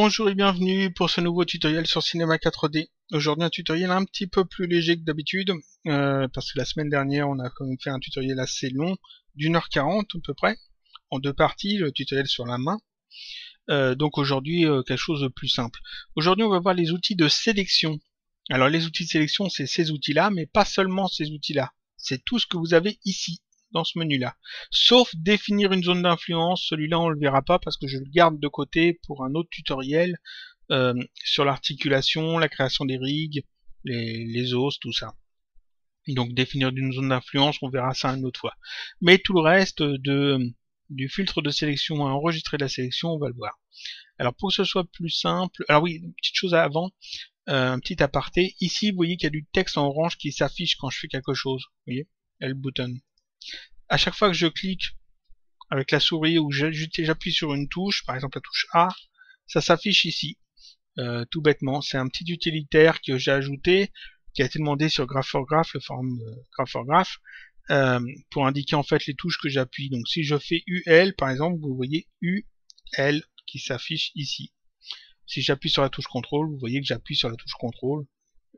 Bonjour et bienvenue pour ce nouveau tutoriel sur Cinema 4D. Aujourd'hui un tutoriel un petit peu plus léger que d'habitude, parce que la semaine dernière on a quand même fait un tutoriel assez long, d'1h40 à peu près, en deux parties, le tutoriel sur la main. Donc aujourd'hui quelque chose de plus simple. Aujourd'hui on va voir les outils de sélection. Alors les outils de sélection c'est ces outils-là, mais pas seulement ces outils-là. C'est tout ce que vous avez ici, dans ce menu-là. Sauf définir une zone d'influence, celui-là on le verra pas parce que je le garde de côté pour un autre tutoriel sur l'articulation, la création des rigs, les os, tout ça. Donc définir une zone d'influence, on verra ça une autre fois. Mais tout le reste du filtre de sélection à enregistrer la sélection, on va le voir. Alors pour que ce soit plus simple, alors oui, une petite chose avant, un petit aparté. Ici, vous voyez qu'il y a du texte en orange qui s'affiche quand je fais quelque chose. Vous voyez, L button. À chaque fois que je clique avec la souris ou j'appuie sur une touche, par exemple la touche A, ça s'affiche ici. Tout bêtement, c'est un petit utilitaire que j'ai ajouté, qui a été demandé sur Graph4Graph, le forum Graph4Graph, pour indiquer en fait les touches que j'appuie. Donc si je fais UL par exemple, vous voyez UL qui s'affiche ici. Si j'appuie sur la touche contrôle, vous voyez que j'appuie sur la touche contrôle.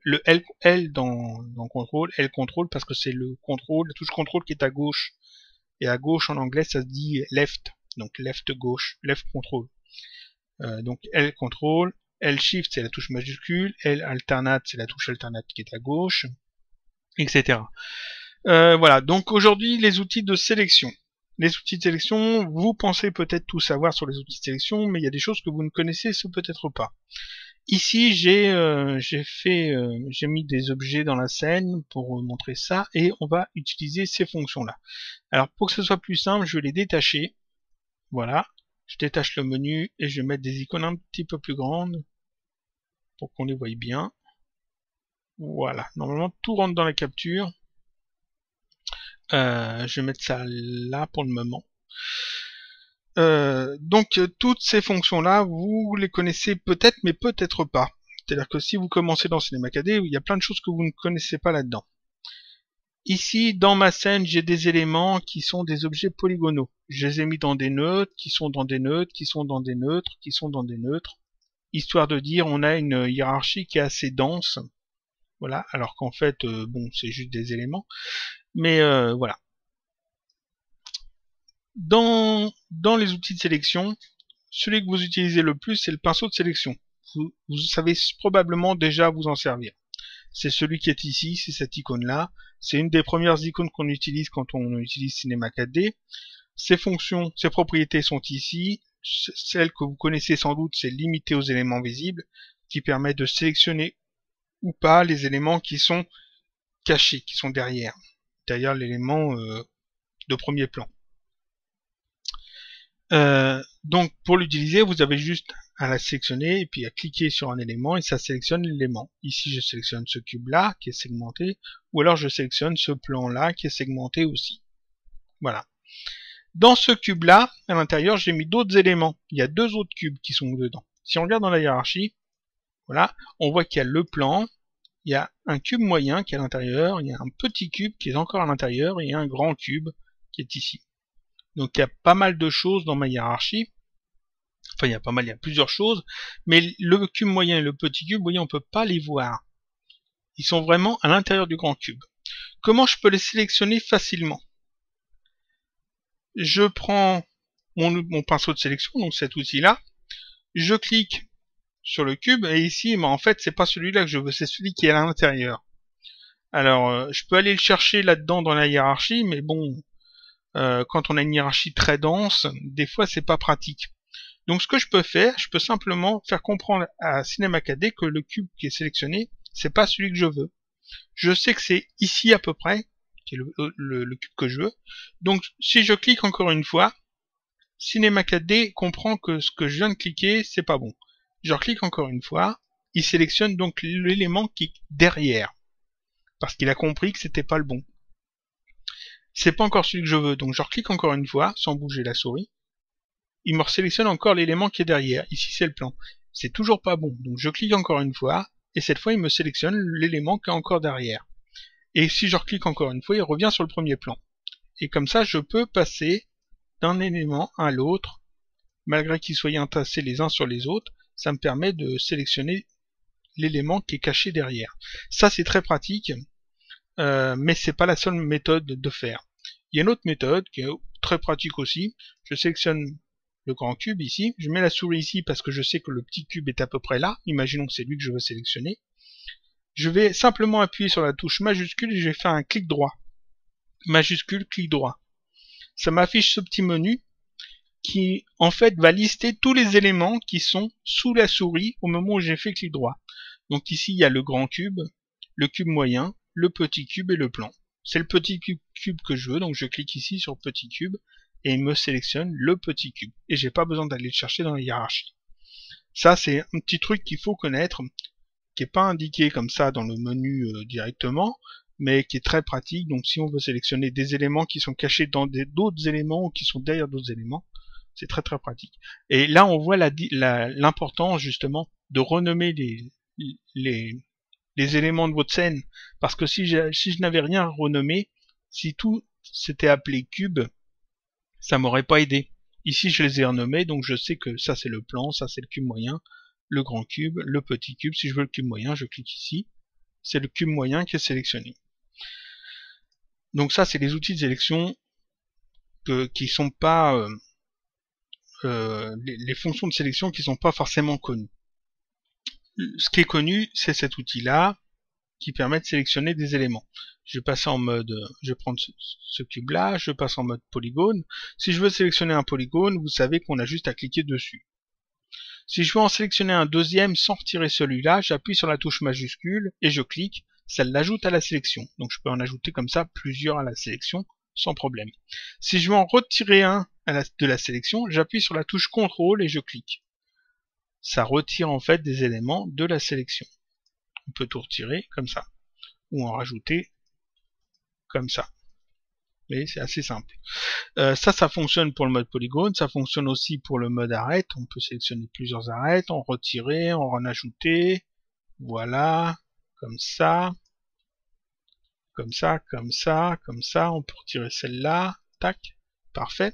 Le L dans contrôle, L contrôle parce que c'est le contrôle, la touche contrôle qui est à gauche. Et à gauche en anglais ça se dit left, donc left gauche, left control. Donc L control, L shift c'est la touche majuscule, L alternate c'est la touche alternate qui est à gauche, etc. Voilà, donc aujourd'hui les outils de sélection. Les outils de sélection, vous pensez peut-être tout savoir sur les outils de sélection, mais il y a des choses que vous ne connaissez peut-être pas. Ici, j'ai mis des objets dans la scène pour montrer ça, et on va utiliser ces fonctions-là. Alors, pour que ce soit plus simple, je vais les détacher. Voilà, je détache le menu et je vais mettre des icônes un petit peu plus grandes pour qu'on les voie bien. Voilà, normalement tout rentre dans la capture. Je vais mettre ça là pour le moment. Donc toutes ces fonctions-là, vous les connaissez peut-être, mais peut-être pas. C'est-à-dire que si vous commencez dans Cinema 4D, il y a plein de choses que vous ne connaissez pas là-dedans. Ici, dans ma scène, j'ai des éléments qui sont des objets polygonaux. Je les ai mis dans des neutres, qui sont dans des neutres, qui sont dans des neutres, qui sont dans des neutres, histoire de dire on a une hiérarchie qui est assez dense. Voilà, alors qu'en fait, bon, c'est juste des éléments. Mais voilà. Dans les outils de sélection, celui que vous utilisez le plus, c'est le pinceau de sélection. Vous savez probablement déjà vous en servir. C'est celui qui est ici, c'est cette icône-là. C'est une des premières icônes qu'on utilise quand on utilise Cinema 4D. Ses fonctions, ses propriétés sont ici. Celle que vous connaissez sans doute, c'est limiter aux éléments visibles, qui permet de sélectionner ou pas les éléments qui sont cachés, qui sont derrière l'élément de premier plan. Donc pour l'utiliser, vous avez juste à la sélectionner et puis à cliquer sur un élément et ça sélectionne l'élément. Ici je sélectionne ce cube là qui est segmenté, ou alors je sélectionne ce plan là qui est segmenté aussi. Voilà. Dans ce cube là, à l'intérieur, j'ai mis d'autres éléments. Il y a deux autres cubes qui sont dedans. Si on regarde dans la hiérarchie, voilà, on voit qu'il y a le plan, il y a un cube moyen qui est à l'intérieur, il y a un petit cube qui est encore à l'intérieur et il y a un grand cube qui est ici. Donc il y a pas mal de choses dans ma hiérarchie. Enfin il y a plusieurs choses, mais le cube moyen et le petit cube, vous voyez, on peut pas les voir. Ils sont vraiment à l'intérieur du grand cube. Comment je peux les sélectionner facilement? Je prends mon pinceau de sélection, donc cet outil-là, je clique sur le cube, et ici, en fait, c'est pas celui-là que je veux, c'est celui qui est à l'intérieur. Alors, je peux aller le chercher là-dedans dans la hiérarchie, mais bon, quand on a une hiérarchie très dense, des fois c'est pas pratique. Donc ce que je peux faire, je peux simplement faire comprendre à Cinema 4D que le cube qui est sélectionné, c'est pas celui que je veux. Je sais que c'est ici à peu près, qui est le cube que je veux. Donc si je clique encore une fois, Cinema 4D comprend que ce que je viens de cliquer, c'est pas bon. Je reclique encore une fois, il sélectionne donc l'élément qui est derrière, parce qu'il a compris que c'était pas le bon. C'est pas encore celui que je veux, donc je reclique encore une fois, sans bouger la souris. Il me sélectionne encore l'élément qui est derrière. Ici, c'est le plan. C'est toujours pas bon, donc je clique encore une fois, et cette fois, il me sélectionne l'élément qui est encore derrière. Et si je reclique encore une fois, il revient sur le premier plan. Et comme ça, je peux passer d'un élément à l'autre, malgré qu'ils soient entassés les uns sur les autres. ça me permet de sélectionner l'élément qui est caché derrière. Ça c'est très pratique, mais c'est pas la seule méthode de faire. Il y a une autre méthode qui est très pratique aussi. Je sélectionne le grand cube ici, je mets la souris ici parce que je sais que le petit cube est à peu près là, imaginons que c'est lui que je veux sélectionner. Je vais simplement appuyer sur la touche majuscule et je vais faire un clic droit. Majuscule, clic droit. Ça m'affiche ce petit menu qui en fait va lister tous les éléments qui sont sous la souris au moment où j'ai fait clic droit. Donc ici il y a le grand cube, le cube moyen, le petit cube et le plan. C'est le petit cube que je veux, donc je clique ici sur petit cube et il me sélectionne le petit cube. Et j'ai pas besoin d'aller le chercher dans la hiérarchie. Ça c'est un petit truc qu'il faut connaître, qui est pas indiqué comme ça dans le menu directement, mais qui est très pratique. Donc si on veut sélectionner des éléments qui sont cachés dans d'autres éléments ou qui sont derrière d'autres éléments, c'est très très pratique. Et là on voit l'importance justement de renommer les éléments de votre scène, parce que si je n'avais rien renommé, si tout s'était appelé cube, ça m'aurait pas aidé. Ici je les ai renommés, donc je sais que ça c'est le plan, ça c'est le cube moyen, le grand cube, le petit cube. Si je veux le cube moyen, je clique ici, c'est le cube moyen qui est sélectionné. Donc ça c'est les outils de sélection qui sont pas les fonctions de sélection qui sont pas forcément connues. Ce qui est connu, c'est cet outil-là qui permet de sélectionner des éléments. Je vais passer en mode, je vais prendre ce cube-là, je passe en mode polygone. Si je veux sélectionner un polygone, vous savez qu'on a juste à cliquer dessus. Si je veux en sélectionner un deuxième sans retirer celui-là, j'appuie sur la touche majuscule et je clique, ça l'ajoute à la sélection. Donc je peux en ajouter comme ça plusieurs à la sélection sans problème. Si je veux en retirer un de la sélection, j'appuie sur la touche contrôle et je clique. Ça retire en fait des éléments de la sélection. On peut tout retirer comme ça, ou en rajouter comme ça. Mais c'est assez simple. Ça fonctionne pour le mode polygone, ça fonctionne aussi pour le mode arête. On peut sélectionner plusieurs arêtes, en retirer, en ajouter. Voilà, comme ça, comme ça, comme ça, comme ça. On peut retirer celle-là, tac, parfait.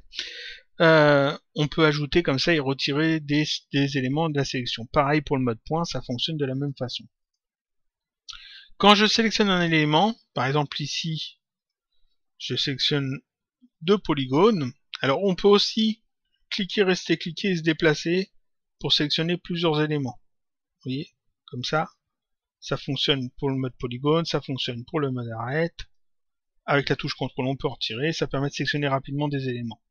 On peut ajouter comme ça et retirer des éléments de la sélection. Pareil pour le mode point, ça fonctionne de la même façon. Quand je sélectionne un élément, par exemple ici, je sélectionne deux polygones. Alors on peut aussi cliquer, rester cliquer et se déplacer pour sélectionner plusieurs éléments. Vous voyez, comme ça. Ça fonctionne pour le mode polygone, ça fonctionne pour le mode arête. Avec la touche contrôle, on peut retirer, ça permet de sélectionner rapidement des éléments.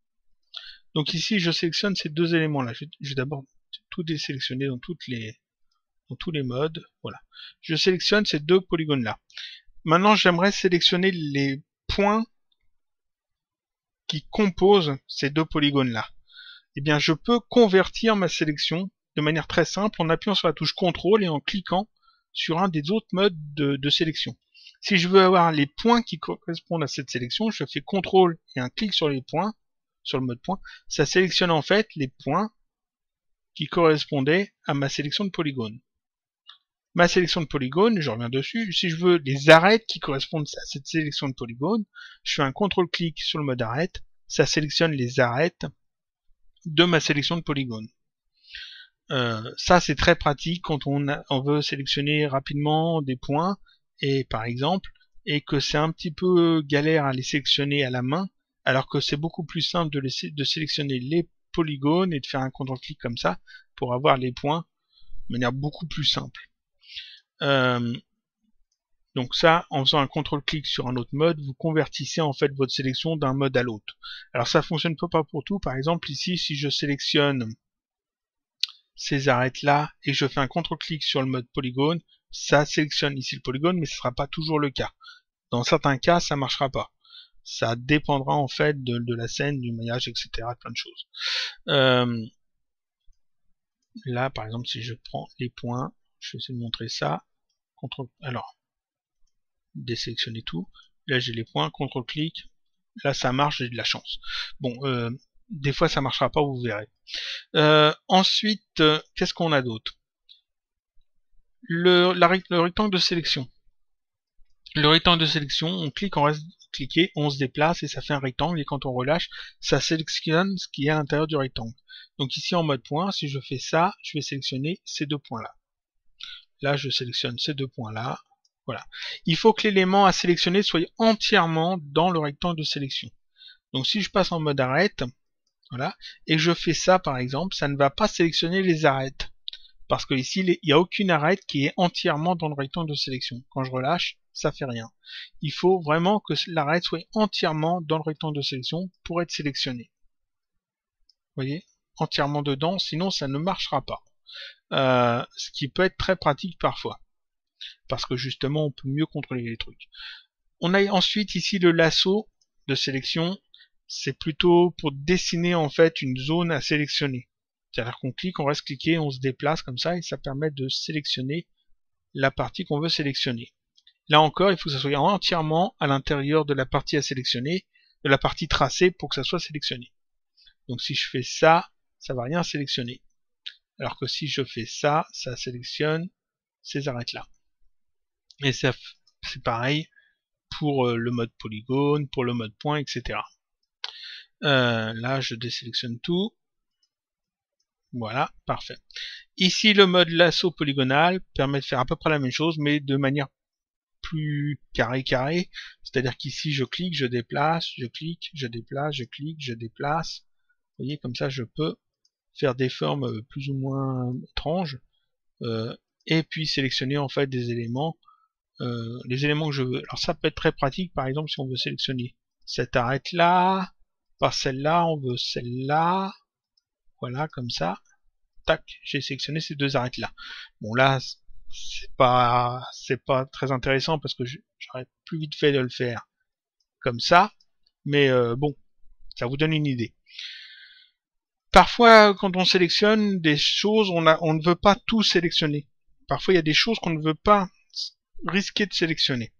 Donc ici, je sélectionne ces deux éléments-là. Je vais d'abord tout désélectionner dans tous les modes. Voilà. Je sélectionne ces deux polygones-là. Maintenant, j'aimerais sélectionner les points qui composent ces deux polygones-là. Eh bien, je peux convertir ma sélection de manière très simple en appuyant sur la touche contrôle et en cliquant sur un des autres modes de sélection. Si je veux avoir les points qui correspondent à cette sélection, je fais contrôle et un clic sur les points, sur le mode point. Ça sélectionne en fait les points qui correspondaient à ma sélection de polygone. Ma sélection de polygone, je reviens dessus. Si je veux les arêtes qui correspondent à cette sélection de polygone, je fais un contrôle-clic sur le mode arête. Ça sélectionne les arêtes de ma sélection de polygone. Ça c'est très pratique quand on veut sélectionner rapidement des points et par exemple et que c'est un petit peu galère à les sélectionner à la main, alors que c'est beaucoup plus simple de sélectionner les polygones et de faire un contrôle-clic comme ça pour avoir les points de manière beaucoup plus simple. Donc ça, en faisant un contrôle-clic sur un autre mode, vous convertissez en fait votre sélection d'un mode à l'autre. Alors ça fonctionne pas pour tout. Par exemple ici, si je sélectionne ces arêtes-là et je fais un contrôle-clic sur le mode polygone, ça sélectionne ici le polygone, mais ce ne sera pas toujours le cas. Dans certains cas, ça marchera pas. Ça dépendra en fait de la scène, du maillage, etc. Plein de choses. Là, par exemple, si je prends les points, je vais essayer de montrer ça. Alors, désélectionner tout. Là, j'ai les points, contrôle-clic. Là, ça marche, j'ai de la chance. Bon, des fois, ça marchera pas, vous verrez. Ensuite, qu'est-ce qu'on a d'autre? Le rectangle de sélection. Le rectangle de sélection, on clique, on reste cliqué, on se déplace et ça fait un rectangle, et quand on relâche, ça sélectionne ce qui est à l'intérieur du rectangle. Donc ici en mode point, si je fais ça, je vais sélectionner ces deux points là. Là je sélectionne ces deux points là. Voilà. Il faut que l'élément à sélectionner soit entièrement dans le rectangle de sélection. Donc si je passe en mode arrête, voilà, et je fais ça par exemple, ça ne va pas sélectionner les arêtes. Parce que ici, il n'y a aucune arête qui est entièrement dans le rectangle de sélection. Quand je relâche, ça fait rien. Il faut vraiment que l'arête soit entièrement dans le rectangle de sélection pour être sélectionné. Vous voyez, entièrement dedans, sinon ça ne marchera pas. Ce qui peut être très pratique parfois. Parce que justement, on peut mieux contrôler les trucs. On a ensuite ici le lasso de sélection. C'est plutôt pour dessiner en fait une zone à sélectionner. C'est-à-dire qu'on clique, on reste cliqué, on se déplace comme ça, et ça permet de sélectionner la partie qu'on veut sélectionner. Là encore, il faut que ça soit entièrement à l'intérieur de la partie à sélectionner, de la partie tracée pour que ça soit sélectionné. Donc si je fais ça, ça va rien sélectionner. Alors que si je fais ça, ça sélectionne ces arêtes-là. Et c'est pareil pour le mode polygone, pour le mode point, etc. Là, je désélectionne tout. Voilà, parfait. Ici, le mode lasso polygonal permet de faire à peu près la même chose, mais de manière plus carré. C'est-à-dire qu'ici, je clique, je déplace, je clique, je déplace, je clique, je déplace. Vous voyez, comme ça, je peux faire des formes plus ou moins étranges. Et puis sélectionner en fait des éléments, les éléments que je veux. Alors ça peut être très pratique, par exemple, si on veut sélectionner cette arête-là, par celle-là, on veut celle-là. Voilà, comme ça. Tac, j'ai sélectionné ces deux arêtes là. Bon là, c'est pas très intéressant parce que j'aurais plus vite fait de le faire comme ça, mais bon, ça vous donne une idée. Parfois, quand on sélectionne des choses, on ne veut pas tout sélectionner. Parfois, il y a des choses qu'on ne veut pas risquer de sélectionner.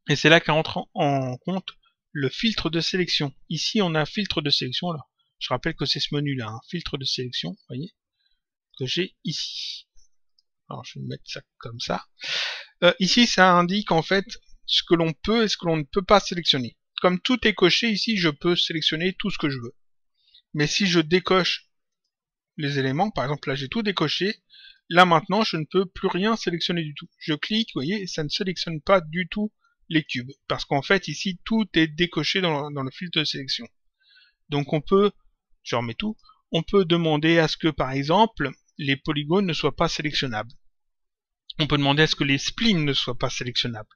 Et c'est là qu'entre en compte le filtre de sélection. Ici, on a un filtre de sélection. Alors, je rappelle que c'est ce menu-là, un filtre de sélection, vous voyez, que j'ai ici. Alors, je vais mettre ça comme ça. Ici, ça indique en fait ce que l'on peut et ce que l'on ne peut pas sélectionner. Comme tout est coché ici, je peux sélectionner tout ce que je veux. Mais si je décoche les éléments, par exemple là j'ai tout décoché, là maintenant je ne peux plus rien sélectionner du tout. Je clique, vous voyez, et ça ne sélectionne pas du tout les cubes. Parce qu'en fait ici tout est décoché dans le filtre de sélection. Donc on peut, je remets tout, on peut demander à ce que par exemple les polygones ne soient pas sélectionnables. On peut demander à ce que les splines ne soient pas sélectionnables.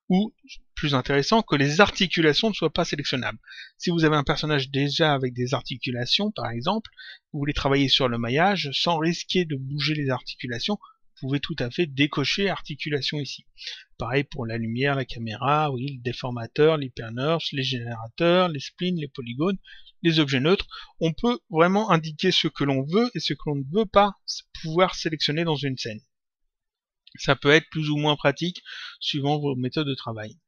Ou, plus intéressant, que les articulations ne soient pas sélectionnables. Si vous avez un personnage déjà avec des articulations, par exemple, vous voulez travailler sur le maillage sans risquer de bouger les articulations, vous pouvez tout à fait décocher articulation ici. Pareil pour la lumière, la caméra, oui, le déformateur, l'hypernurse, les générateurs, les splines, les polygones, les objets neutres. On peut vraiment indiquer ce que l'on veut et ce que l'on ne veut pas pouvoir sélectionner dans une scène. Ça peut être plus ou moins pratique suivant vos méthodes de travail.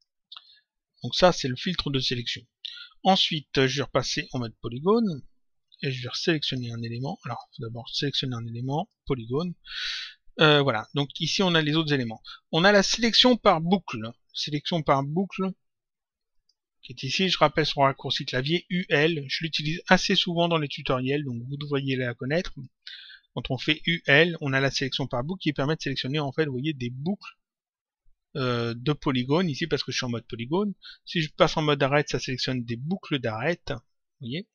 Donc ça, c'est le filtre de sélection. Ensuite, je vais repasser en mode polygone et je vais sélectionner un élément. Alors, d'abord sélectionner un élément, polygone. Voilà, donc ici on a les autres éléments. On a la sélection par boucle. Sélection par boucle, qui est ici, je rappelle son raccourci clavier UL. Je l'utilise assez souvent dans les tutoriels, donc vous devriez la connaître. Quand on fait UL, on a la sélection par boucle qui permet de sélectionner en fait, vous voyez, des boucles de polygones ici parce que je suis en mode polygone. Si je passe en mode arête, ça sélectionne des boucles d'arête, vous voyez.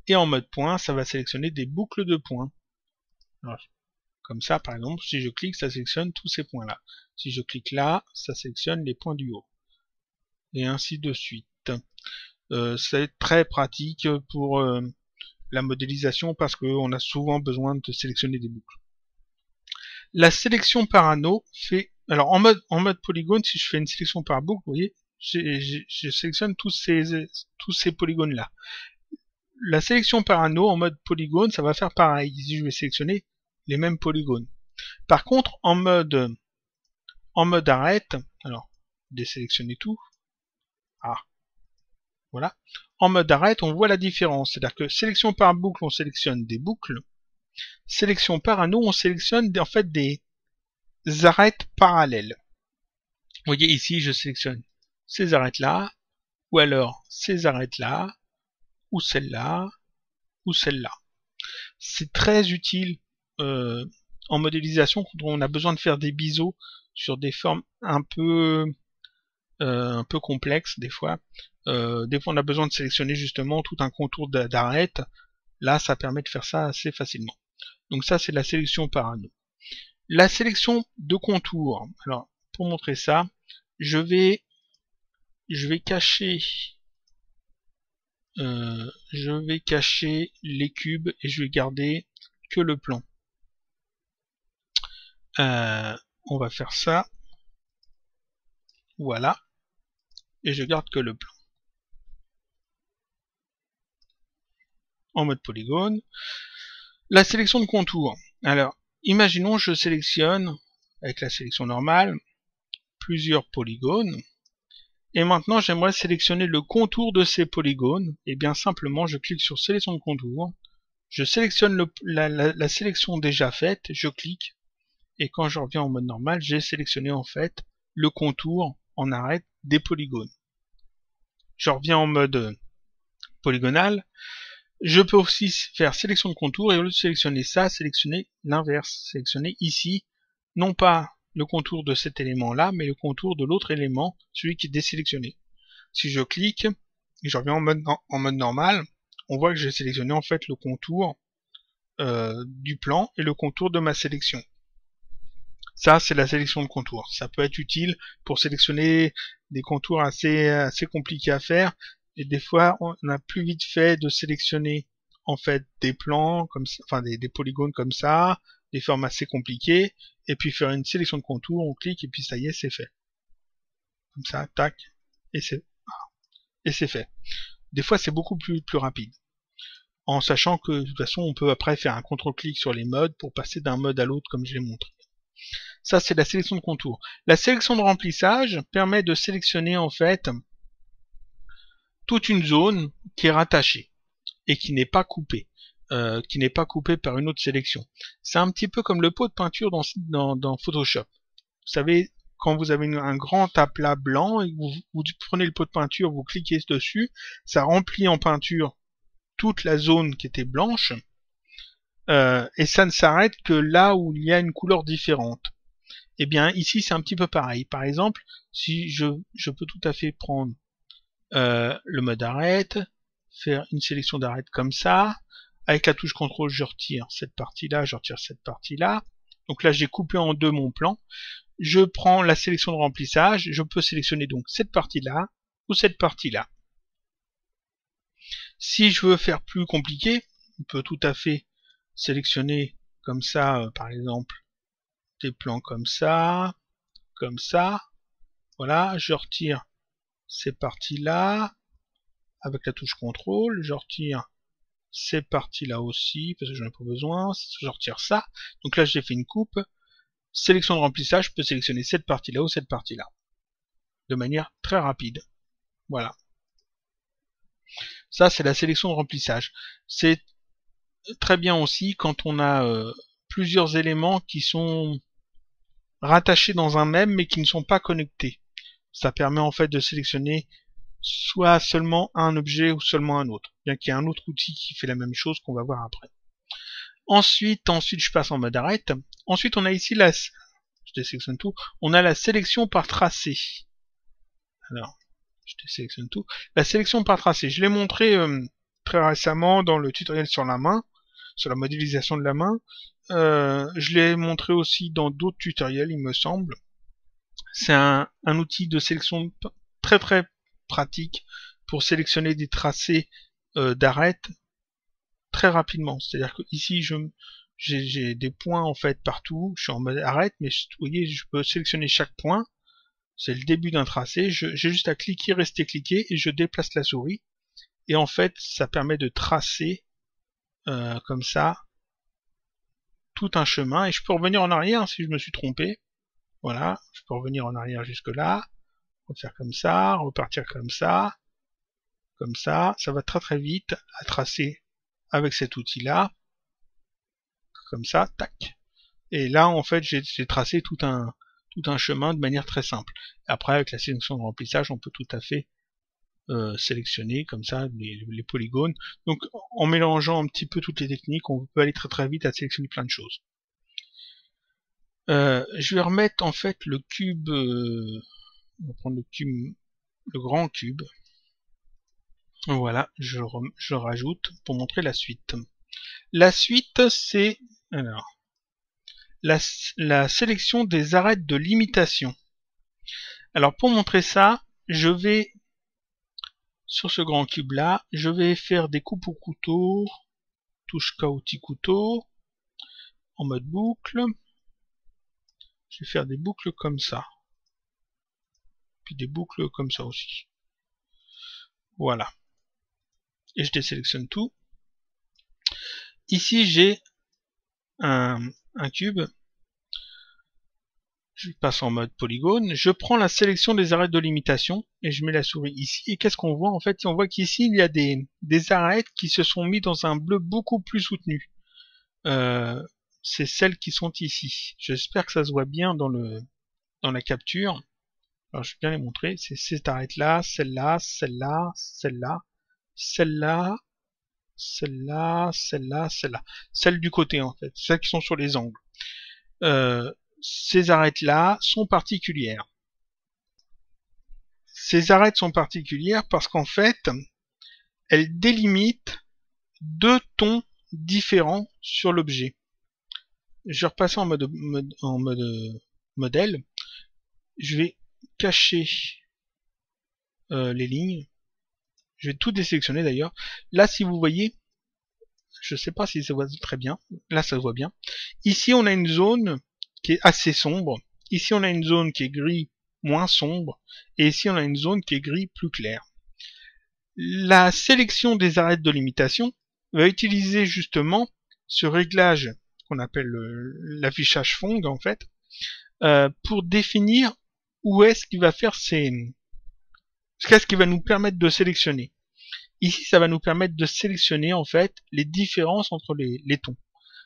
Et en mode point, ça va sélectionner des boucles de points. Alors, comme ça, par exemple, si je clique, ça sélectionne tous ces points-là. Si je clique là, ça sélectionne les points du haut. Et ainsi de suite. C'est très pratique pour la modélisation parce qu'on a souvent besoin de sélectionner des boucles. La sélection par anneau fait... Alors en mode polygone, si je fais une sélection par boucle, vous voyez, je sélectionne tous ces polygones-là. La sélection par anneau en mode polygone, ça va faire pareil. Ici, je vais sélectionner les mêmes polygones. Par contre, en mode arête, alors, désélectionner tout. Ah, voilà. En mode arête, on voit la différence. C'est-à-dire que sélection par boucle, on sélectionne des boucles. Sélection par anneau, on sélectionne en fait des arêtes parallèles. voyez ici, je sélectionne ces arêtes-là, ou alors ces arêtes-là, ou celle-là, ou celle-là. C'est très utile en modélisation quand on a besoin de faire des biseaux sur des formes un peu complexes des fois. Des fois on a besoin de sélectionner justement tout un contour d'arête. Là ça permet de faire ça assez facilement. Donc ça c'est la sélection par anneau. La sélection de contour. Alors pour montrer ça, je vais cacher les cubes et je vais garder que le plan. On va faire ça. Voilà. Et je garde que le plan. En mode polygone. La sélection de contours. Alors, imaginons je sélectionne, avec la sélection normale, plusieurs polygones. Et maintenant, j'aimerais sélectionner le contour de ces polygones. Et bien simplement, je clique sur sélection de contour. Je sélectionne la sélection déjà faite. Je clique. Et quand je reviens en mode normal, j'ai sélectionné en fait le contour en arête des polygones. Je reviens en mode polygonal. Je peux aussi faire sélection de contour et au lieu de sélectionner ça, sélectionner l'inverse. Sélectionner ici, non pas le contour de cet élément-là, mais le contour de l'autre élément, celui qui est désélectionné. Si je clique et je reviens en mode normal, on voit que j'ai sélectionné en fait le contour du plan et le contour de ma sélection. Ça, c'est la sélection de contours. Ça peut être utile pour sélectionner des contours assez compliqués à faire. Et des fois, on a plus vite fait de sélectionner en fait des plans comme ça, enfin des polygones comme ça, des formes assez compliquées, et puis faire une sélection de contours, on clique et puis ça y est, c'est fait. Comme ça, tac, et c'est fait. Des fois, c'est beaucoup plus rapide. En sachant que de toute façon, on peut après faire un contrôle-clic sur les modes pour passer d'un mode à l'autre comme je l'ai montré. Ça, c'est la sélection de contour. La sélection de remplissage permet de sélectionner en fait toute une zone qui est rattachée et qui n'est pas coupée, par une autre sélection. C'est un petit peu comme le pot de peinture dans Photoshop. Vous savez, quand vous avez un grand aplat blanc et que vous prenez le pot de peinture, vous cliquez dessus, ça remplit en peinture toute la zone qui était blanche, et ça ne s'arrête que là où il y a une couleur différente. Eh bien, ici, c'est un petit peu pareil. Par exemple, si je peux tout à fait prendre le mode arête, faire une sélection d'arête comme ça. Avec la touche contrôle, je retire cette partie-là, je retire cette partie-là. Donc là, j'ai coupé en deux mon plan. Je prends la sélection de remplissage. Je peux sélectionner donc cette partie-là ou cette partie-là. Si je veux faire plus compliqué, on peut tout à fait sélectionner comme ça, par exemple, des plans comme ça. Voilà, je retire ces parties-là avec la touche contrôle, je retire ces parties-là aussi, parce que j'en ai pas besoin, je retire ça. Donc là, j'ai fait une coupe. Sélection de remplissage, je peux sélectionner cette partie-là ou cette partie-là. De manière très rapide. Voilà. Ça, c'est la sélection de remplissage. C'est très bien aussi quand on a plusieurs éléments qui sont rattachés dans un même, mais qui ne sont pas connectés. Ça permet en fait de sélectionner soit seulement un objet ou seulement un autre, bien qu'il y ait un autre outil qui fait la même chose qu'on va voir après. Ensuite, je passe en mode arrête. Ensuite, on a ici je désélectionne tout, on a la sélection par tracé. Alors, je désélectionne tout. La sélection par tracé, je l'ai montré très récemment dans le tutoriel sur la main, sur la modélisation de la main. Je l'ai montré aussi dans d'autres tutoriels, il me semble. C'est un outil de sélection très très pratique pour sélectionner des tracés d'arête très rapidement. C'est-à-dire que ici j'ai des points en fait partout, je suis en mode arrête, mais vous voyez, je peux sélectionner chaque point. C'est le début d'un tracé, j'ai juste à cliquer, rester cliqué, et je déplace la souris. Et en fait, ça permet de tracer comme ça tout un chemin, et je peux revenir en arrière si je me suis trompé. Voilà, je peux revenir en arrière jusque là, refaire comme ça, repartir comme ça, ça va très très vite à tracer avec cet outil-là, comme ça, tac. Et là, en fait, j'ai tracé tout un tout un chemin de manière très simple. Après, avec la sélection de remplissage, on peut tout à fait sélectionner comme ça les polygones. Donc en mélangeant un petit peu toutes les techniques, on peut aller très très vite à sélectionner plein de choses. Je vais remettre en fait le cube, on va prendre le cube, le grand cube. Voilà, je rajoute pour montrer la suite. La suite, c'est alors la sélection des arêtes de limitation. Alors pour montrer ça, je vais sur ce grand cube là, je vais faire des coupes au couteau, touche chaotique couteau, en mode boucle. Je vais faire des boucles comme ça. Puis des boucles comme ça aussi. Voilà. Et je désélectionne tout. Ici j'ai un cube. Je passe en mode polygone. Je prends la sélection des arêtes de limitation et je mets la souris ici. Et qu'est-ce qu'on voit en fait? On voit qu'ici il y a des arêtes qui se sont mis dans un bleu beaucoup plus soutenu. C'est celles qui sont ici. J'espère que ça se voit bien dans la capture. Alors je vais bien les montrer. C'est cette arête-là, celle-là, celle-là, celle-là, celle-là, celle-là, celle-là, celle-là. Celles du côté en fait, celles qui sont sur les angles. Ces arêtes-là sont particulières. Ces arêtes sont particulières parce qu'en fait, elles délimitent deux tons différents sur l'objet. Je vais repasser en mode modèle. Je vais cacher les lignes. Je vais tout désélectionner d'ailleurs. Là, si vous voyez, je sais pas si ça voit très bien. Là, ça se voit bien. Ici, on a une zone qui est assez sombre. Ici, on a une zone qui est gris moins sombre. Et ici, on a une zone qui est gris plus clair. La sélection des arêtes de limitation va utiliser justement ce réglage qu'on appelle l'affichage fond en fait, pour définir où est-ce qu'il va faire qu'est-ce qui va nous permettre de sélectionner. Ici, ça va nous permettre de sélectionner en fait les différences entre les tons.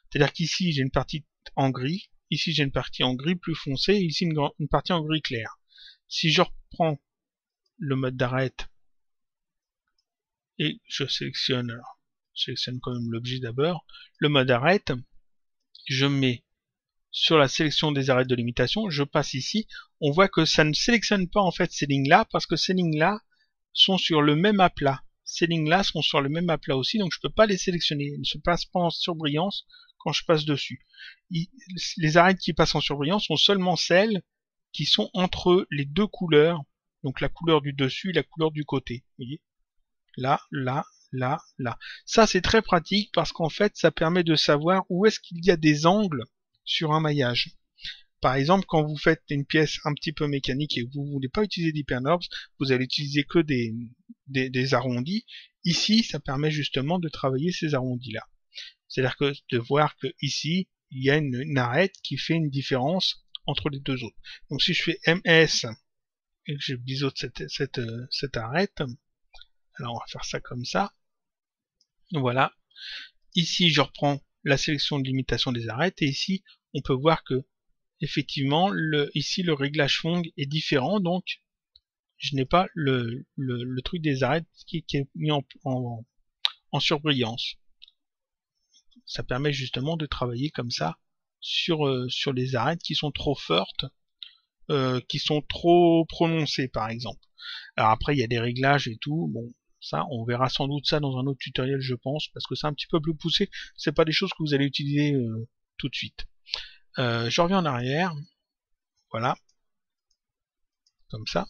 C'est-à-dire qu'ici, j'ai une partie en gris, ici j'ai une partie en gris plus foncé, et ici une partie en gris clair. Si je reprends le mode d'arête et je sélectionne, alors, je sélectionne quand même l'objet d'abord, le mode arête, je mets sur la sélection des arêtes de limitation, je passe ici, on voit que ça ne sélectionne pas en fait ces lignes-là, parce que ces lignes-là sont sur le même aplat. Ces lignes-là sont sur le même aplat aussi, donc je peux pas les sélectionner. Elles ne se passent pas en surbrillance quand je passe dessus. Les arêtes qui passent en surbrillance sont seulement celles qui sont entre les deux couleurs, donc la couleur du dessus et la couleur du côté. Vous voyez ? Là, là, là, là. Ça, c'est très pratique parce qu'en fait, ça permet de savoir où est-ce qu'il y a des angles sur un maillage. Par exemple, quand vous faites une pièce un petit peu mécanique et que vous ne voulez pas utiliser d'hyperNURBS, vous allez utiliser que des arrondis. Ici, ça permet justement de travailler ces arrondis-là. C'est-à-dire que de voir que ici, il y a une arête qui fait une différence entre les deux autres. Donc si je fais MS et que je biseaute cette arête, alors on va faire ça comme ça. Voilà. Ici, je reprends la sélection de limitation des arêtes et ici, on peut voir que effectivement, ici le réglage fond est différent, donc je n'ai pas le truc des arêtes qui est mis en surbrillance. Ça permet justement de travailler comme ça sur les arêtes qui sont trop fortes, qui sont trop prononcées par exemple. Alors après il y a des réglages et tout, bon ça on verra sans doute ça dans un autre tutoriel je pense, parce que c'est un petit peu plus poussé, c'est pas des choses que vous allez utiliser tout de suite. Je reviens en arrière, voilà, comme ça.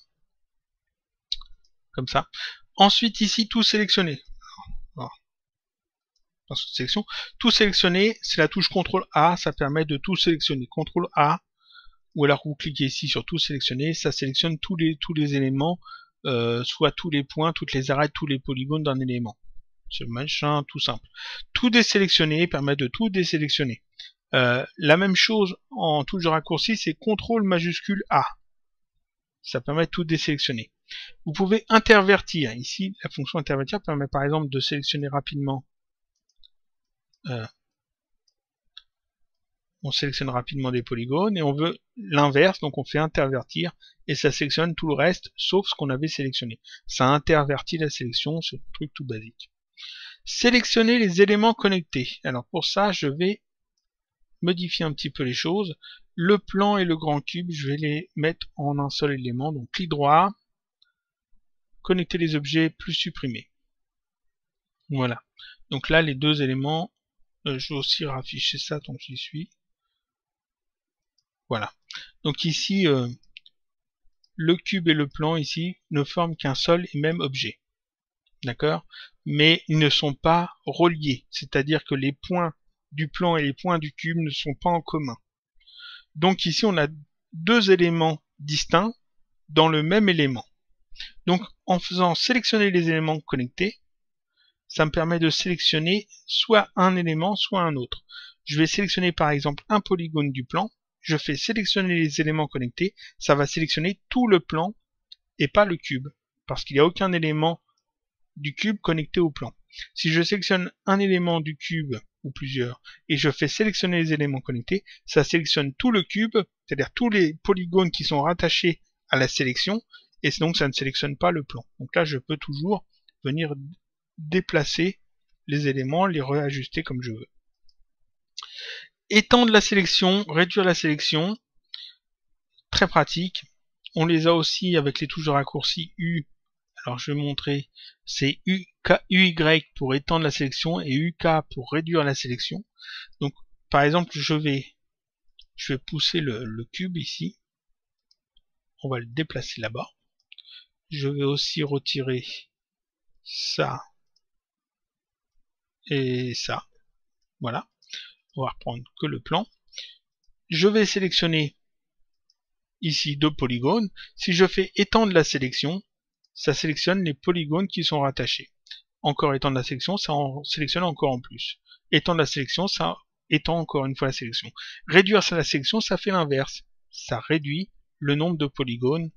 Comme ça. Ensuite ici tout sélectionné. Sélection. Tout sélectionné, c'est la touche CTRL A, ça permet de tout sélectionner. CTRL A, ou alors vous cliquez ici sur tout sélectionner, ça sélectionne tous les éléments, soit tous les points, toutes les arêtes, tous les polygones d'un élément. C'est le machin tout simple. Tout désélectionner permet de tout désélectionner. La même chose en touche de raccourci, c'est CTRL majuscule A. Ça permet de tout désélectionner. Vous pouvez intervertir. Ici, la fonction intervertir permet par exemple de sélectionner rapidement on sélectionne rapidement des polygones, et on veut l'inverse, donc on fait intervertir, et ça sélectionne tout le reste, sauf ce qu'on avait sélectionné. Ça intervertit la sélection, c'est un truc tout basique. Sélectionner les éléments connectés. Alors pour ça, je vais modifier un petit peu les choses. Le plan et le grand cube, je vais les mettre en un seul élément, donc clic droit, connecter les objets plus supprimer. Voilà. Donc là, les deux éléments, je vais aussi rafficher ça tant que j'y suis. Voilà. Donc ici, le cube et le plan ici ne forment qu'un seul et même objet. D'accord? Mais ils ne sont pas reliés. C'est-à-dire que les points du plan et les points du cube ne sont pas en commun. Donc ici, on a deux éléments distincts dans le même élément. Donc en faisant sélectionner les éléments connectés, ça me permet de sélectionner soit un élément, soit un autre. Je vais sélectionner par exemple un polygone du plan. Je fais sélectionner les éléments connectés. Ça va sélectionner tout le plan et pas le cube. Parce qu'il n'y a aucun élément du cube connecté au plan. Si je sélectionne un élément du cube ou plusieurs et je fais sélectionner les éléments connectés, ça sélectionne tout le cube, c'est-à-dire tous les polygones qui sont rattachés à la sélection, et donc ça ne sélectionne pas le plan. Donc là, je peux toujours venir déplacer les éléments, les réajuster comme je veux. Étendre la sélection, réduire la sélection, très pratique. On les a aussi avec les touches de raccourci U. Alors je vais montrer, c'est UY pour étendre la sélection et UK pour réduire la sélection. Donc par exemple, je vais pousser le cube ici. On va le déplacer là-bas. Je vais aussi retirer ça et ça. Voilà. On va reprendre que le plan. Je vais sélectionner ici deux polygones. Si je fais étendre la sélection, ça sélectionne les polygones qui sont rattachés. Encore étendre la sélection, ça en sélectionne encore en plus. Étendre la sélection, ça étend encore une fois la sélection. Réduire la sélection, ça fait l'inverse. Ça réduit le nombre de polygones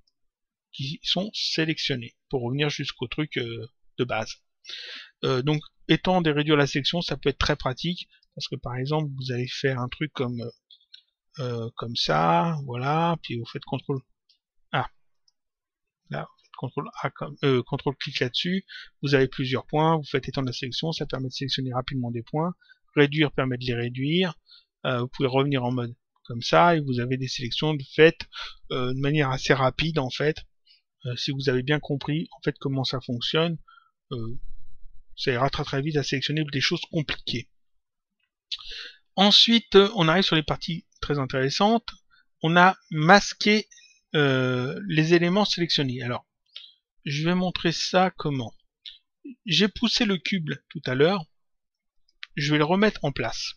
qui sont sélectionnés, pour revenir jusqu'au truc de base. Donc étendre et réduire la sélection, ça peut être très pratique, parce que par exemple, vous allez faire un truc comme ça, voilà, puis vous faites CTRL A. Là, CTRL A, CTRL clic là-dessus, vous avez plusieurs points, vous faites étendre la sélection, ça permet de sélectionner rapidement des points, réduire permet de les réduire, vous pouvez revenir en mode comme ça, et vous avez des sélections faites de manière assez rapide en fait. Si vous avez bien compris en fait comment ça fonctionne, ça ira très très vite à sélectionner des choses compliquées. Ensuite, on arrive sur les parties très intéressantes. On a masqué les éléments sélectionnés. Alors, je vais montrer ça comment. J'ai poussé le cube tout à l'heure. Je vais le remettre en place.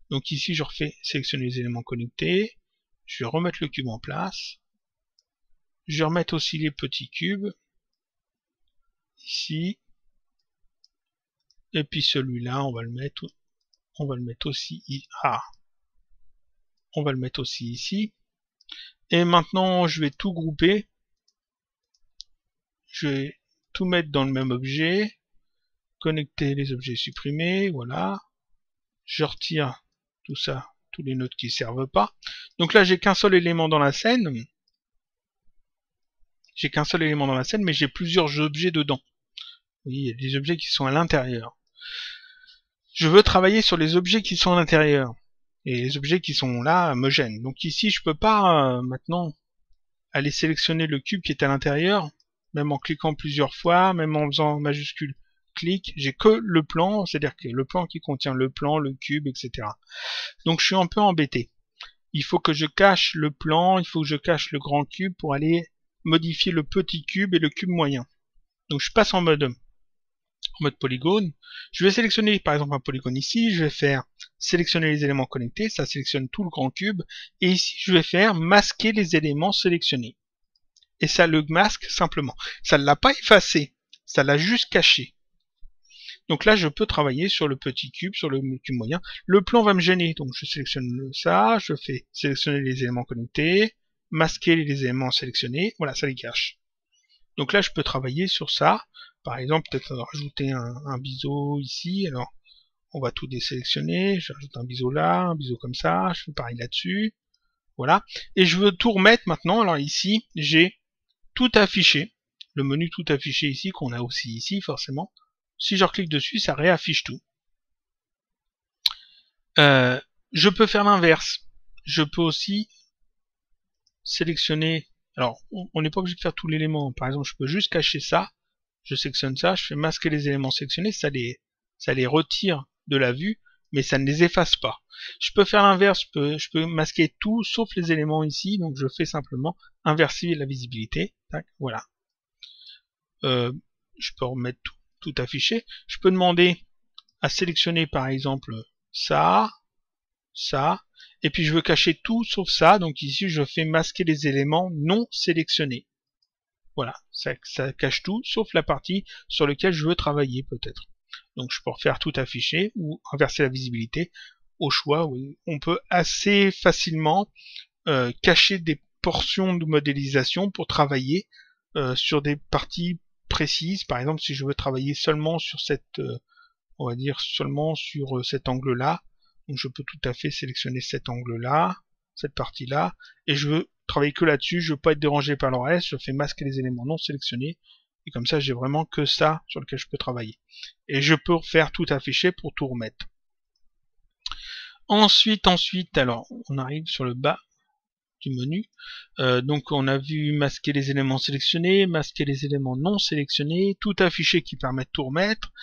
Donc ici, je refais sélectionner les éléments connectés. Je vais remettre le cube en place. Je vais remettre aussi les petits cubes. Ici. Et puis celui-là, on va le mettre aussi on va le mettre aussi ici. Et maintenant, je vais tout grouper. Je vais tout mettre dans le même objet. Connecter les objets supprimés, voilà. Je retire tout ça, tous les nœuds qui ne servent pas. Donc là, j'ai qu'un seul élément dans la scène. Mais j'ai plusieurs objets dedans. Oui, il y a des objets qui sont à l'intérieur. Je veux travailler sur les objets qui sont à l'intérieur. Et les objets qui sont là me gênent. Donc ici, je peux pas maintenant aller sélectionner le cube qui est à l'intérieur, même en cliquant plusieurs fois, même en faisant majuscule clic. J'ai que le plan, c'est-à-dire que le plan qui contient le plan, le cube, etc. Donc je suis un peu embêté. Il faut que je cache le plan, il faut que je cache le grand cube pour aller modifier le petit cube et le cube moyen. Donc je passe en mode polygone. Je vais sélectionner par exemple un polygone ici, je vais faire sélectionner les éléments connectés, ça sélectionne tout le grand cube, et ici je vais faire masquer les éléments sélectionnés. Et ça le masque simplement. Ça ne l'a pas effacé, ça l'a juste caché. Donc là je peux travailler sur le petit cube, sur le cube moyen. Le plan va me gêner, donc je sélectionne ça, je fais sélectionner les éléments connectés, masquer les éléments sélectionnés, voilà, ça les cache. Donc là je peux travailler sur ça. Par exemple, peut-être rajouter un biseau ici. Alors, on va tout désélectionner, j'ajoute un biseau là, un biseau comme ça, je fais pareil là-dessus, voilà. Et je veux tout remettre maintenant, alors ici, j'ai tout affiché, le menu tout affiché ici, qu'on a aussi ici, forcément. Si je reclique dessus, ça réaffiche tout. Je peux faire l'inverse. Je peux aussi sélectionner, alors on n'est pas obligé de faire tout l'élément, par exemple je peux juste cacher ça, je sélectionne ça, je fais masquer les éléments sélectionnés, ça les retire de la vue, mais ça ne les efface pas. Je peux faire l'inverse, je peux masquer tout sauf les éléments ici, donc je fais simplement inverser la visibilité, tac, voilà. Je peux remettre tout affiché, je peux demander à sélectionner par exemple ça, ça, et puis je veux cacher tout sauf ça, donc ici je fais masquer les éléments non sélectionnés. Voilà, ça cache tout sauf la partie sur laquelle je veux travailler peut-être. Donc je peux refaire tout afficher ou inverser la visibilité au choix. Oui. On peut assez facilement cacher des portions de modélisation pour travailler sur des parties précises. Par exemple, si je veux travailler seulement sur cette, on va dire seulement sur cet angle-là, donc je peux tout à fait sélectionner cet angle-là, cette partie-là, et je veux travailler que là-dessus, je veux pas être dérangé par le reste, je fais masquer les éléments non sélectionnés, et comme ça j'ai vraiment que ça sur lequel je peux travailler. Et je peux faire tout afficher pour tout remettre. Ensuite, alors on arrive sur le bas du menu. Donc on a vu masquer les éléments sélectionnés, masquer les éléments non sélectionnés, tout afficher qui permet de tout remettre,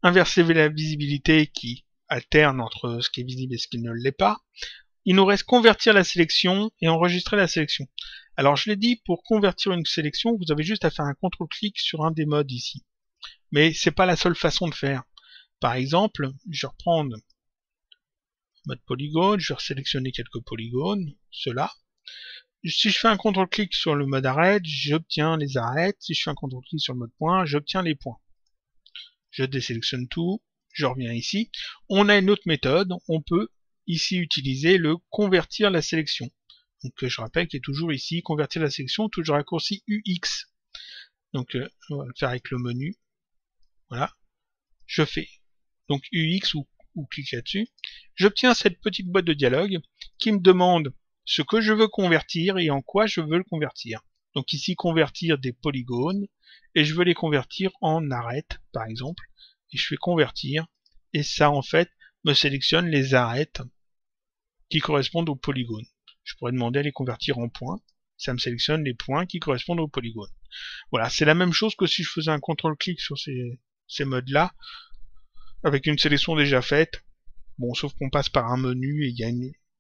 inverser la visibilité qui alterne entre ce qui est visible et ce qui ne l'est pas. Il nous reste convertir la sélection et enregistrer la sélection. Alors je l'ai dit, pour convertir une sélection, vous avez juste à faire un contrôle-clic sur un des modes ici. Mais c'est pas la seule façon de faire. Par exemple, je vais reprendre mode polygone, je vais sélectionner quelques polygones, ceux-là. Si je fais un contrôle-clic sur le mode arête, j'obtiens les arêtes. Si je fais un contrôle-clic sur le mode point, j'obtiens les points. Je désélectionne tout, je reviens ici. On a une autre méthode, on peut ici utiliser le convertir la sélection. Donc je rappelle qu'il est toujours ici, convertir la sélection, toujours raccourci UX. Donc on va le faire avec le menu. Voilà. Je fais donc UX ou clique là-dessus. J'obtiens cette petite boîte de dialogue qui me demande ce que je veux convertir et en quoi je veux le convertir. Donc ici convertir des polygones et je veux les convertir en arêtes par exemple. Et je fais convertir et ça en fait me sélectionne les arêtes qui correspondent aux polygones. Je pourrais demander à les convertir en points, ça me sélectionne les points qui correspondent aux polygones. Voilà, c'est la même chose que si je faisais un contrôle-clic sur ces modes-là, avec une sélection déjà faite, bon, sauf qu'on passe par un menu et il y a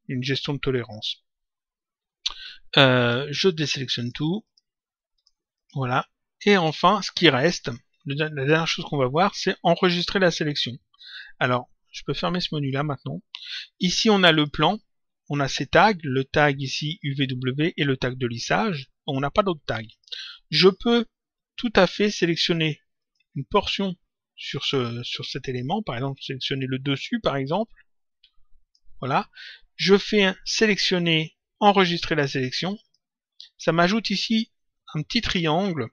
une gestion de tolérance. Je désélectionne tout, voilà, et enfin, ce qui reste, la dernière chose qu'on va voir, c'est enregistrer la sélection. Alors, je peux fermer ce menu-là maintenant. Ici, on a le plan, on a ces tags, le tag ici UVW et le tag de lissage. On n'a pas d'autres tags. Je peux tout à fait sélectionner une portion sur cet élément, par exemple sélectionner le dessus par exemple. Voilà. Je fais sélectionner, enregistrer la sélection. Ça m'ajoute ici un petit triangle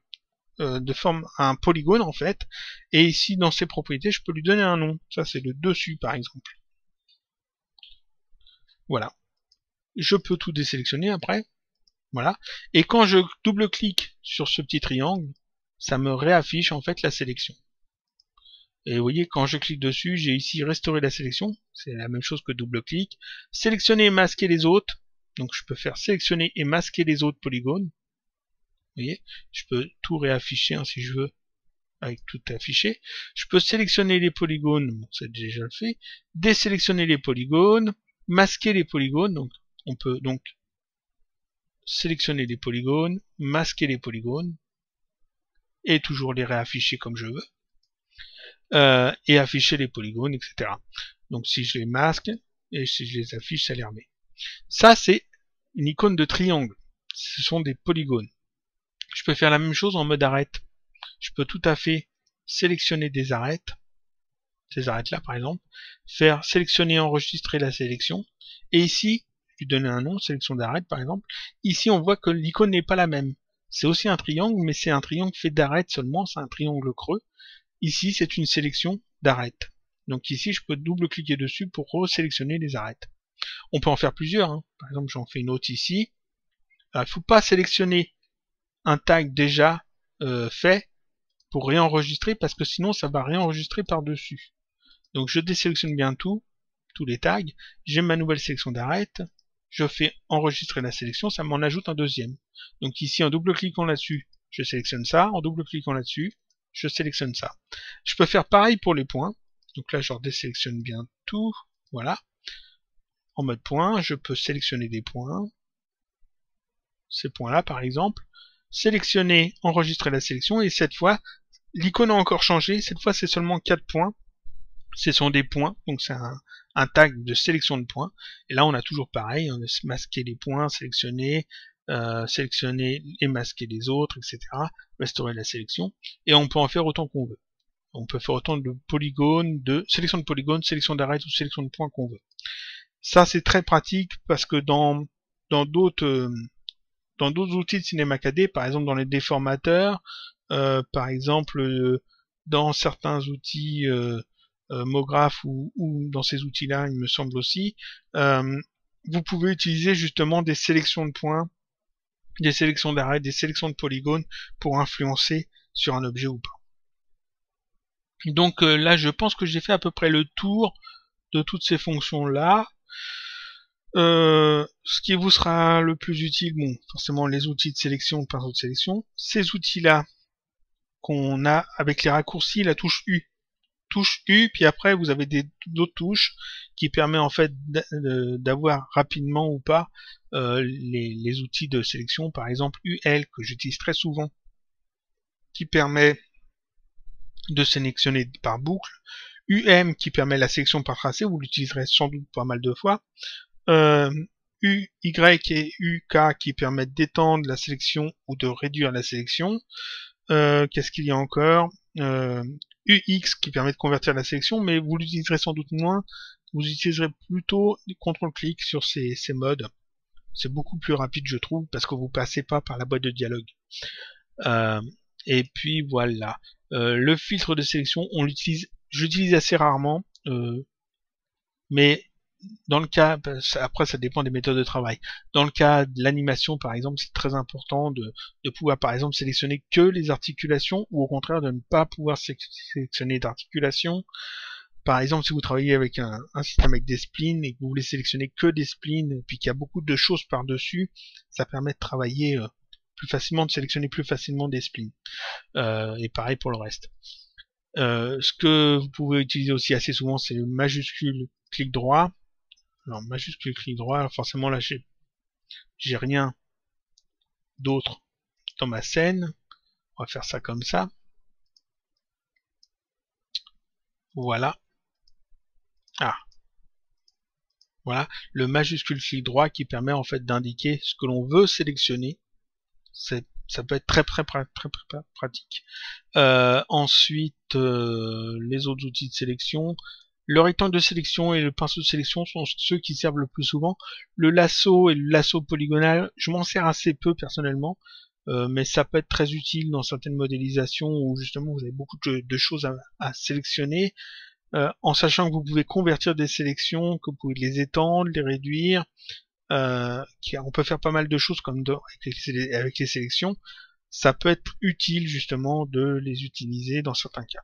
de forme un polygone en fait. Et ici dans ses propriétés, je peux lui donner un nom. Ça c'est le dessus par exemple. Voilà. Je peux tout désélectionner après. Voilà. Et quand je double-clique sur ce petit triangle, ça me réaffiche en fait la sélection. Et vous voyez, quand je clique dessus, j'ai ici restauré la sélection. C'est la même chose que double-clic. Sélectionner et masquer les autres. Donc je peux faire sélectionner et masquer les autres polygones. Vous voyez, je peux tout réafficher hein, si je veux, avec tout affiché. Je peux sélectionner les polygones, bon, c'est déjà le fait. Désélectionner les polygones, masquer les polygones. Donc on peut donc sélectionner les polygones, masquer les polygones, et toujours les réafficher comme je veux, et afficher les polygones, etc. Donc si je les masque, et si je les affiche, ça les remet. Ça, c'est une icône de triangle. Ce sont des polygones. Je peux faire la même chose en mode arête. Je peux tout à fait sélectionner des arêtes, ces arêtes-là par exemple, faire sélectionner et enregistrer la sélection, et ici, lui donner un nom, sélection d'arêtes par exemple. Ici, on voit que l'icône n'est pas la même. C'est aussi un triangle, mais c'est un triangle fait d'arêtes seulement, c'est un triangle creux. Ici, c'est une sélection d'arêtes. Donc ici, je peux double-cliquer dessus pour resélectionner les arêtes. On peut en faire plusieurs, hein. Par exemple, j'en fais une autre ici. Alors, il ne faut pas sélectionner un tag déjà fait pour réenregistrer, parce que sinon ça va réenregistrer par-dessus. Donc je désélectionne bien tous les tags, j'ai ma nouvelle sélection d'arêtes, je fais enregistrer la sélection, ça m'en ajoute un deuxième. Donc ici, en double-cliquant là-dessus, je sélectionne ça, en double-cliquant là-dessus, je sélectionne ça. Je peux faire pareil pour les points, donc là je désélectionne bien tout, voilà. En mode point, je peux sélectionner des points, ces points-là par exemple, sélectionner, enregistrer la sélection, et cette fois, l'icône a encore changé, cette fois c'est seulement 4 points, ce sont des points, donc c'est un tag de sélection de points, et là on a toujours pareil, on a masqué les points, sélectionner et masquer les autres, etc., restaurer la sélection, et on peut en faire autant qu'on veut. On peut faire autant de polygones, de sélection de polygones, sélection d'arêtes ou sélection de points qu'on veut. Ça c'est très pratique parce que dans d'autres outils de Cinema 4D, par exemple dans les déformateurs, par exemple dans certains outils MoGraph ou dans ces outils-là, il me semble aussi, vous pouvez utiliser justement des sélections de points, des sélections d'arrêt, des sélections de polygones pour influencer sur un objet ou pas. Donc là, je pense que j'ai fait à peu près le tour de toutes ces fonctions-là. Ce qui vous sera le plus utile, bon, forcément les outils de sélection, pinceau de sélection. Ces outils-là qu'on a avec les raccourcis, la touche U. Touche U, puis après vous avez d'autres touches qui permettent en fait d'avoir rapidement ou pas les outils de sélection, par exemple UL que j'utilise très souvent, qui permet de sélectionner par boucle, UM qui permet la sélection par tracé, vous l'utiliserez sans doute pas mal de fois, UY et UK qui permettent d'étendre la sélection ou de réduire la sélection. Qu'est-ce qu'il y a encore, UX qui permet de convertir la sélection, mais vous l'utiliserez sans doute moins, vous utiliserez plutôt CTRL-clic sur ces modes. C'est beaucoup plus rapide je trouve, parce que vous passez pas par la boîte de dialogue. Et puis voilà. Le filtre de sélection, j'utilise assez rarement, mais dans le cas, après ça dépend des méthodes de travail. Dans le cas de l'animation par exemple, c'est très important de pouvoir par exemple sélectionner que les articulations, ou au contraire de ne pas pouvoir sélectionner d'articulations. Par exemple, si vous travaillez avec un système avec des splines et que vous voulez sélectionner que des splines, et puis qu'il y a beaucoup de choses par-dessus, ça permet de travailler plus facilement, de sélectionner plus facilement des splines. Et pareil pour le reste. Ce que vous pouvez utiliser aussi assez souvent, c'est le majuscule clic droit. Alors majuscule clic droit, alors forcément là j'ai rien d'autre dans ma scène. On va faire ça comme ça. Voilà. Ah. Voilà. Le majuscule clic droit qui permet en fait d'indiquer ce que l'on veut sélectionner. Ça peut être très pratique. Ensuite, les autres outils de sélection. Le rectangle de sélection et le pinceau de sélection sont ceux qui servent le plus souvent. Le lasso et le lasso polygonal, je m'en sers assez peu personnellement, mais ça peut être très utile dans certaines modélisations où justement vous avez beaucoup de choses à sélectionner, en sachant que vous pouvez convertir des sélections, que vous pouvez les étendre, les réduire. On peut faire pas mal de choses comme avec les sélections. Ça peut être utile justement de les utiliser dans certains cas.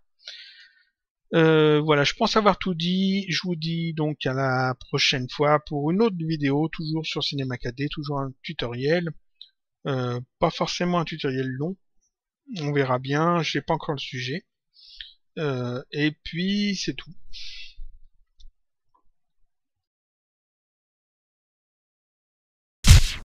Voilà, je pense avoir tout dit. Je vous dis donc à la prochaine fois pour une autre vidéo, toujours sur Cinema 4D, toujours un tutoriel. Pas forcément un tutoriel long. On verra bien, j'ai pas encore le sujet. Et puis c'est tout.